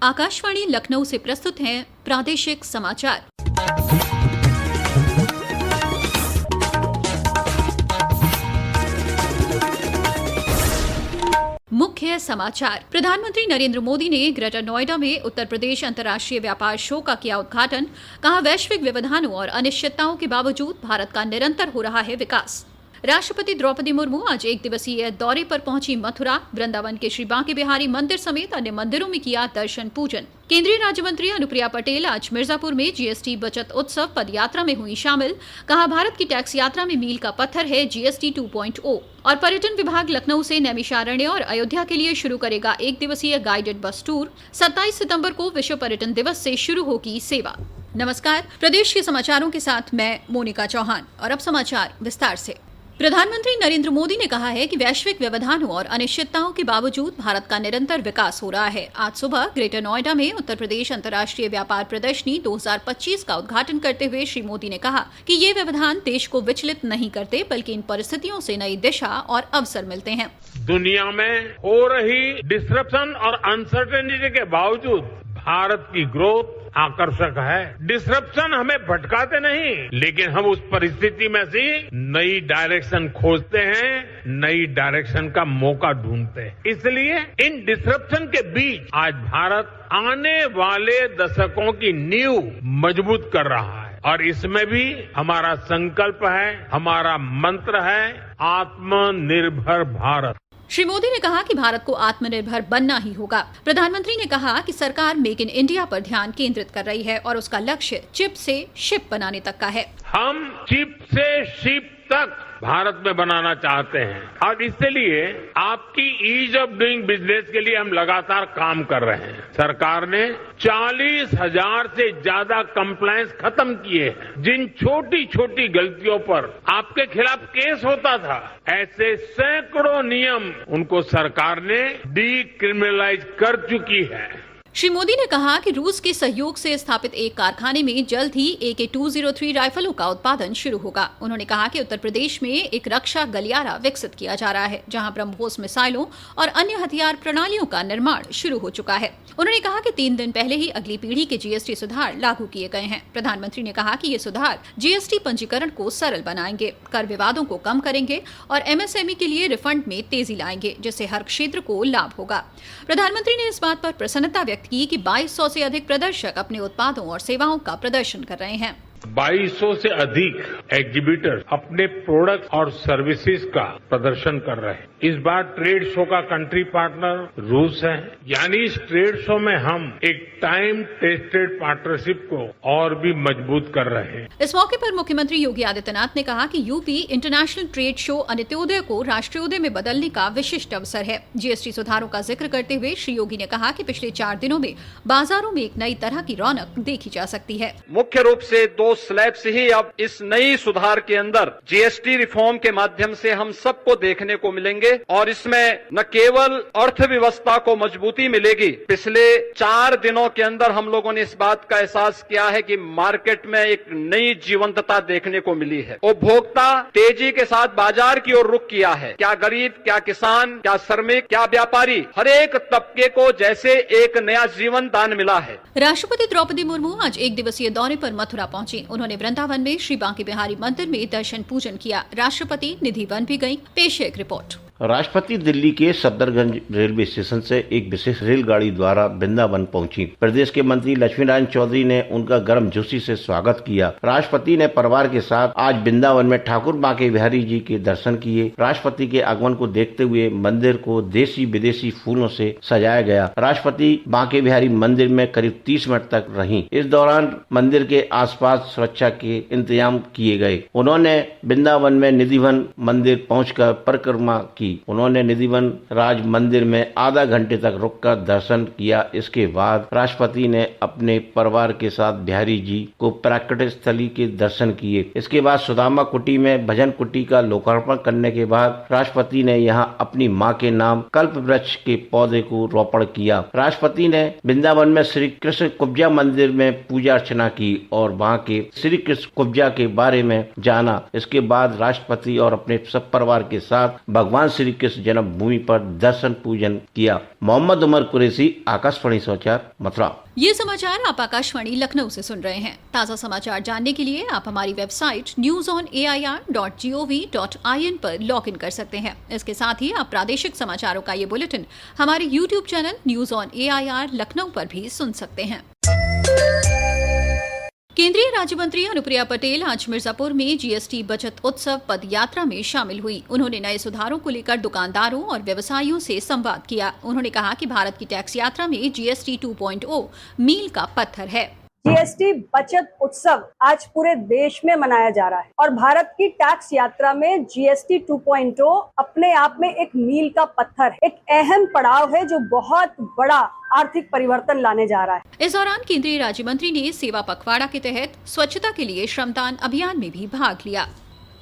आकाशवाणी लखनऊ से प्रस्तुत हैं प्रादेशिक समाचार। मुख्य समाचार। प्रधानमंत्री नरेंद्र मोदी ने ग्रेटर नोएडा में उत्तर प्रदेश अंतर्राष्ट्रीय व्यापार शो का किया उद्घाटन। कहा, वैश्विक व्यवधानों और अनिश्चितताओं के बावजूद भारत का निरंतर हो रहा है विकास। राष्ट्रपति द्रौपदी मुर्मू आज एक दिवसीय दौरे पर पहुंची मथुरा। वृंदावन के श्री बांके बिहारी मंदिर समेत अन्य मंदिरों में किया दर्शन पूजन। केंद्रीय राज्य मंत्री अनुप्रिया पटेल आज मिर्जापुर में जीएसटी बचत उत्सव पदयात्रा में हुई शामिल। कहा, भारत की टैक्स यात्रा में मील का पत्थर है जीएसटी 2.0। और पर्यटन विभाग लखनऊ से नैमिषारण्य और अयोध्या के लिए शुरू करेगा एक दिवसीय गाइडेड बस टूर। 27 सितंबर को विश्व पर्यटन दिवस से शुरू होगी सेवा। नमस्कार, प्रदेश के समाचारों के साथ मैं मोनिका चौहान। और अब समाचार विस्तार से। प्रधानमंत्री नरेंद्र मोदी ने कहा है कि वैश्विक व्यवधानों और अनिश्चितताओं के बावजूद भारत का निरंतर विकास हो रहा है। आज सुबह ग्रेटर नोएडा में उत्तर प्रदेश अंतर्राष्ट्रीय व्यापार प्रदर्शनी 2025 का उद्घाटन करते हुए श्री मोदी ने कहा कि ये व्यवधान देश को विचलित नहीं करते, बल्कि इन परिस्थितियों से नई दिशा और अवसर मिलते हैं। दुनिया में हो रही डिसरप्शन और अनसर्टेनिटी के बावजूद भारत की ग्रोथ आकर्षक है। डिसरप्शन हमें भटकाते नहीं, लेकिन हम उस परिस्थिति में से नई डायरेक्शन खोजते हैं, नई डायरेक्शन का मौका ढूंढते हैं। इसलिए इन डिसरप्शन के बीच आज भारत आने वाले दशकों की नींव मजबूत कर रहा है। और इसमें भी हमारा संकल्प है, हमारा मंत्र है, आत्मनिर्भर भारत। श्री मोदी ने कहा कि भारत को आत्मनिर्भर बनना ही होगा। प्रधानमंत्री ने कहा कि सरकार मेक इन इंडिया पर ध्यान केंद्रित कर रही है और उसका लक्ष्य चिप से शिप बनाने तक का है। हम चिप से शिप तक भारत में बनाना चाहते हैं और इसलिए आपकी ईज ऑफ डूइंग बिजनेस के लिए हम लगातार काम कर रहे हैं। सरकार ने 40,000 से ज्यादा कंप्लायंस खत्म किए हैं। जिन छोटी छोटी गलतियों पर आपके खिलाफ केस होता था, ऐसे सैकड़ों नियम उनको सरकार ने डीक्रिमिनलाइज कर चुकी है। श्री मोदी ने कहा कि रूस के सहयोग से स्थापित एक कारखाने में जल्द ही AK-203 राइफलों का उत्पादन शुरू होगा। उन्होंने कहा कि उत्तर प्रदेश में एक रक्षा गलियारा विकसित किया जा रहा है, जहां ब्रह्मोस मिसाइलों और अन्य हथियार प्रणालियों का निर्माण शुरू हो चुका है। उन्होंने कहा कि 3 दिन पहले ही अगली पीढ़ी के जीएसटी सुधार लागू किए गए हैं। प्रधानमंत्री ने कहा कि ये सुधार जीएसटी पंजीकरण को सरल बनाएंगे, कर विवादों को कम करेंगे और MSME के लिए रिफंड में तेजी लाएंगे, जिससे हर क्षेत्र को लाभ होगा। प्रधानमंत्री ने इस बात पर प्रसन्नता व्यक्त की कि 2200 से अधिक प्रदर्शक अपने उत्पादों और सेवाओं का प्रदर्शन कर रहे हैं। 2200 से अधिक एग्जीबिटर अपने प्रोडक्ट और सर्विसेज का प्रदर्शन कर रहे हैं। इस बार ट्रेड शो का कंट्री पार्टनर रूस है, यानी इस ट्रेड शो में हम एक टाइम टेस्टेड पार्टनरशिप को और भी मजबूत कर रहे हैं। इस मौके पर मुख्यमंत्री योगी आदित्यनाथ ने कहा कि यूपी इंटरनेशनल ट्रेड शो अन्त्योदय को राष्ट्रीयोदय में बदलने का विशिष्ट अवसर है। जीएसटी सुधारों का जिक्र करते हुए श्री योगी ने कहा कि पिछले 4 दिनों में बाजारों में एक नई तरह की रौनक देखी जा सकती है। मुख्य रूप से 2 स्लैब्स ही अब इस नई सुधार के अंदर जीएसटी रिफॉर्म के माध्यम से हम सबको देखने को मिलेंगे और इसमें न केवल अर्थव्यवस्था को मजबूती मिलेगी। पिछले 4 दिनों के अंदर हम लोगों ने इस बात का एहसास किया है कि मार्केट में एक नई जीवंतता देखने को मिली है। उपभोक्ता तेजी के साथ बाजार की ओर रुख किया है। क्या गरीब, क्या किसान, क्या श्रमिक, क्या व्यापारी, हर एक तबके को जैसे एक नया जीवन दान मिला है। राष्ट्रपति द्रौपदी मुर्मू आज एक दिवसीय दौरे पर मथुरा पहुंची। उन्होंने वृंदावन में श्री बांके बिहारी मंदिर में दर्शन पूजन किया। राष्ट्रपति निधि वन भी गयी। पेश है एक रिपोर्ट। राष्ट्रपति दिल्ली के सफदरगंज रेलवे स्टेशन से एक विशेष रेलगाड़ी द्वारा वृंदावन पहुंची। प्रदेश के मंत्री लक्ष्मीनारायण चौधरी ने उनका गर्मजोशी से स्वागत किया। राष्ट्रपति ने परिवार के साथ आज वृंदावन में ठाकुर बांके बिहारी जी के दर्शन किए। राष्ट्रपति के आगमन को देखते हुए मंदिर को देशी विदेशी फूलों से सजाया गया। राष्ट्रपति बांके बिहारी मंदिर में करीब 30 मिनट तक रहीं। इस दौरान मंदिर के आसपास सुरक्षा के इंतजाम किए गए। उन्होंने वृंदावन में निधिवन मंदिर पहुंचकर परिक्रमा की। उन्होंने निधिवन राज मंदिर में आधा घंटे तक रुककर दर्शन किया। इसके बाद राष्ट्रपति ने अपने परिवार के साथ बिहारी जी को प्राकृतिक स्थली के दर्शन किए। इसके बाद सुदामा कुटी में भजन कुटी का लोकार्पण करने के बाद राष्ट्रपति ने यहां अपनी मां के नाम कल्प वृक्ष के पौधे को रोपण किया। राष्ट्रपति ने वृंदावन में श्री कृष्ण कुब्जा मंदिर में पूजा अर्चना की और वहां के श्री कृष्ण कुब्जा के बारे में जाना। इसके बाद राष्ट्रपति और अपने सब परिवार के साथ भगवान श्री कृष्ण जन्मभूमि पर दर्शन पूजन किया। मोहम्मद उमर कुरैशी, आकाशवाणी समाचार, मथुरा। ये समाचार आप आकाशवाणी लखनऊ से सुन रहे हैं। ताज़ा समाचार जानने के लिए आप हमारी वेबसाइट newsonair.gov.in पर लॉग इन कर सकते हैं। इसके साथ ही आप प्रादेशिक समाचारों का ये बुलेटिन हमारे YouTube channel news on AIR Lucknow पर भी सुन सकते हैं। केंद्रीय राज्य मंत्री अनुप्रिया पटेल आज मिर्जापुर में GST बचत उत्सव पद यात्रा में शामिल हुई। उन्होंने नए सुधारों को लेकर दुकानदारों और व्यवसायियों से संवाद किया। उन्होंने कहा कि भारत की टैक्स यात्रा में GST 2.0 मील का पत्थर है। GST बचत उत्सव आज पूरे देश में मनाया जा रहा है और भारत की टैक्स यात्रा में GST 2.0 अपने आप में एक मील का पत्थर है, एक अहम पड़ाव है जो बहुत बड़ा आर्थिक परिवर्तन लाने जा रहा है। इस दौरान केंद्रीय राज्य मंत्री ने सेवा पखवाड़ा के तहत स्वच्छता के लिए श्रमदान अभियान में भी भाग लिया।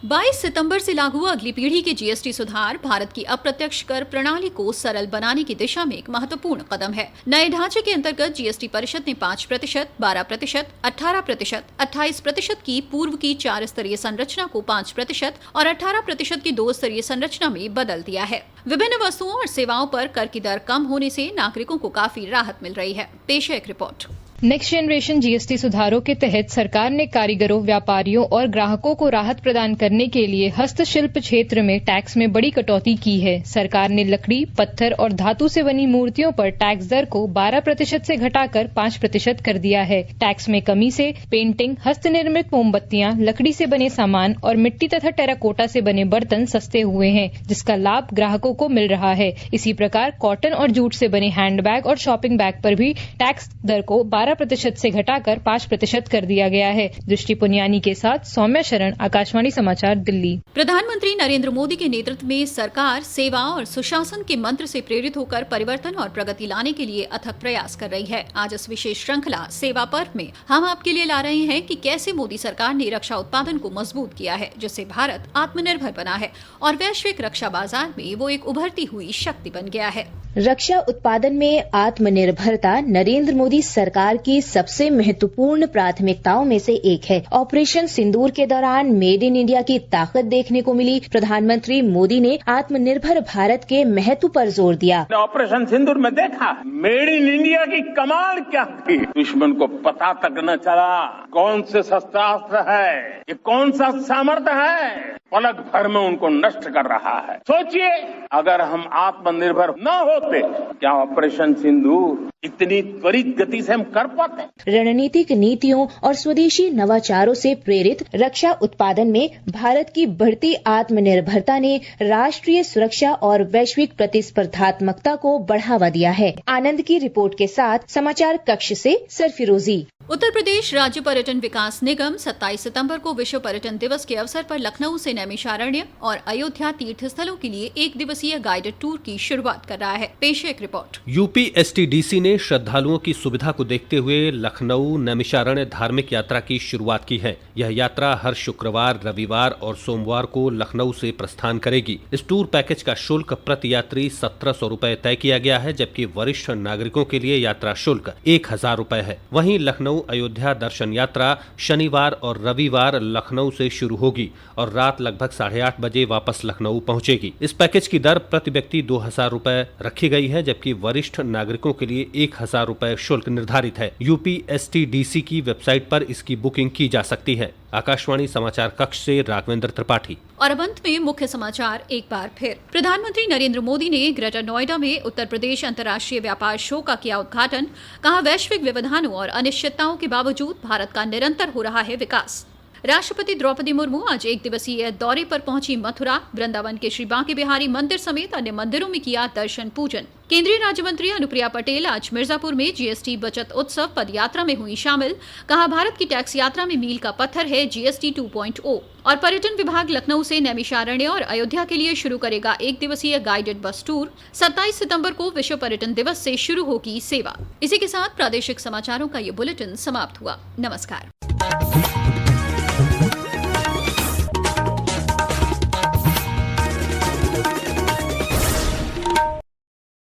22 सितंबर से लागू अगली पीढ़ी के GST सुधार भारत की अप्रत्यक्ष कर प्रणाली को सरल बनाने की दिशा में एक महत्वपूर्ण कदम है। नए ढांचे के अंतर्गत GST परिषद ने 5%, 12%, 18%, 28% की पूर्व की 4 स्तरीय संरचना को 5% और 18% की 2 स्तरीय संरचना में बदल दिया है। विभिन्न वस्तुओं और सेवाओं पर कर की दर कम होने से नागरिकों को काफी राहत मिल रही है। पेश है एक रिपोर्ट। नेक्स्ट जनरेशन GST सुधारों के तहत सरकार ने कारीगरों, व्यापारियों और ग्राहकों को राहत प्रदान करने के लिए हस्तशिल्प क्षेत्र में टैक्स में बड़ी कटौती की है। सरकार ने लकड़ी, पत्थर और धातु से बनी मूर्तियों पर टैक्स दर को 12% से घटाकर 5% कर दिया है। टैक्स में कमी से पेंटिंग, हस्तनिर्मित मोमबत्तियां, लकड़ी से बने सामान और मिट्टी तथा टेराकोटा से बने बर्तन सस्ते हुए हैं, जिसका लाभ ग्राहकों को मिल रहा है। इसी प्रकार कॉटन और जूट से बने हैंडबैग और शॉपिंग बैग पर भी टैक्स दर को 12% से घटाकर 5% कर दिया गया है। दृष्टि पुनियानी के साथ सौम्या शरण, आकाशवाणी समाचार, दिल्ली। प्रधानमंत्री नरेंद्र मोदी के नेतृत्व में सरकार सेवा और सुशासन के मंत्र से प्रेरित होकर परिवर्तन और प्रगति लाने के लिए अथक प्रयास कर रही है। आज इस विशेष श्रृंखला सेवा पर्व में हम आपके लिए ला रहे हैं कि कैसे मोदी सरकार ने रक्षा उत्पादन को मजबूत किया है, जिससे भारत आत्मनिर्भर बना है और वैश्विक रक्षा बाजार में वो एक उभरती हुई शक्ति बन गया है। रक्षा उत्पादन में आत्मनिर्भरता नरेंद्र मोदी सरकार की सबसे महत्वपूर्ण प्राथमिकताओं में से एक है। ऑपरेशन सिंदूर के दौरान मेड इन इंडिया की ताकत देखने को मिली। प्रधानमंत्री मोदी ने आत्मनिर्भर भारत के महत्व पर जोर दिया। ऑपरेशन सिंदूर में देखा मेड इन इंडिया की कमाल क्या थी। दुश्मन को पता तक न चला कौन से शस्त्रास्त्र है, ये कौन सा सामर्थ्य है, पलक भर में उनको नष्ट कर रहा है। सोचिए अगर हम आत्मनिर्भर न होते, क्या ऑपरेशन सिंदूर इतनी त्वरित गति से हम कर पाते? रणनीतिक नीतियों और स्वदेशी नवाचारों से प्रेरित रक्षा उत्पादन में भारत की बढ़ती आत्मनिर्भरता ने राष्ट्रीय सुरक्षा और वैश्विक प्रतिस्पर्धात्मकता को बढ़ावा दिया है। आनंद की रिपोर्ट के साथ समाचार कक्ष से सरफिरोजी। उत्तर प्रदेश राज्य पर्यटन विकास निगम 27 सितंबर को विश्व पर्यटन दिवस के अवसर पर लखनऊ से नैमिषारण्य और अयोध्या तीर्थ स्थलों के लिए 1 दिवसीय गाइडेड टूर की शुरुआत कर रहा है। पेश है एक रिपोर्ट। UPSTDC ने श्रद्धालुओं की सुविधा को देखते हुए लखनऊ नैमिषारण्य धार्मिक यात्रा की शुरुआत की है। यह यात्रा हर शुक्रवार, रविवार और सोमवार को लखनऊ से प्रस्थान करेगी। इस टूर पैकेज का शुल्क प्रति यात्री 1700 रुपए तय किया गया है, जबकि वरिष्ठ नागरिकों के लिए यात्रा शुल्क 1000 रुपए है। वहीं लखनऊ अयोध्या दर्शन यात्रा शनिवार और रविवार लखनऊ से शुरू होगी और रात लगभग 8:30 बजे वापस लखनऊ पहुंचेगी। इस पैकेज की दर प्रति व्यक्ति 2000 रुपए रखी गई है, जबकि वरिष्ठ नागरिकों के लिए 1000 रुपए शुल्क निर्धारित है। UPSTDC की वेबसाइट पर इसकी बुकिंग की जा सकती है। आकाशवाणी समाचार कक्ष से राघवेंद्र त्रिपाठी। और अब अंत में मुख्य समाचार एक बार फिर। प्रधानमंत्री नरेंद्र मोदी ने ग्रेटर नोएडा में उत्तर प्रदेश अंतर्राष्ट्रीय व्यापार शो का किया उद्घाटन। कहा, वैश्विक व्यवधानों और अनिश्चितताओं के बावजूद भारत का निरंतर हो रहा है विकास। राष्ट्रपति द्रौपदी मुर्मू आज 1 दिवसीय दौरे पर पहुंची मथुरा। वृंदावन के श्री बांके बिहारी मंदिर समेत अन्य मंदिरों में किया दर्शन पूजन। केंद्रीय राज्य मंत्री अनुप्रिया पटेल आज मिर्जापुर में GST बचत उत्सव पद यात्रा में हुई शामिल। कहा, भारत की टैक्स यात्रा में मील का पत्थर है GST 2.0। और पर्यटन विभाग लखनऊ से नैमिषारण्य और अयोध्या के लिए शुरू करेगा 1 दिवसीय गाइडेड बस टूर। 27 सितंबर को विश्व पर्यटन दिवस से शुरू होगी सेवा। इसी के साथ प्रादेशिक समाचारों का ये बुलेटिन समाप्त हुआ। नमस्कार।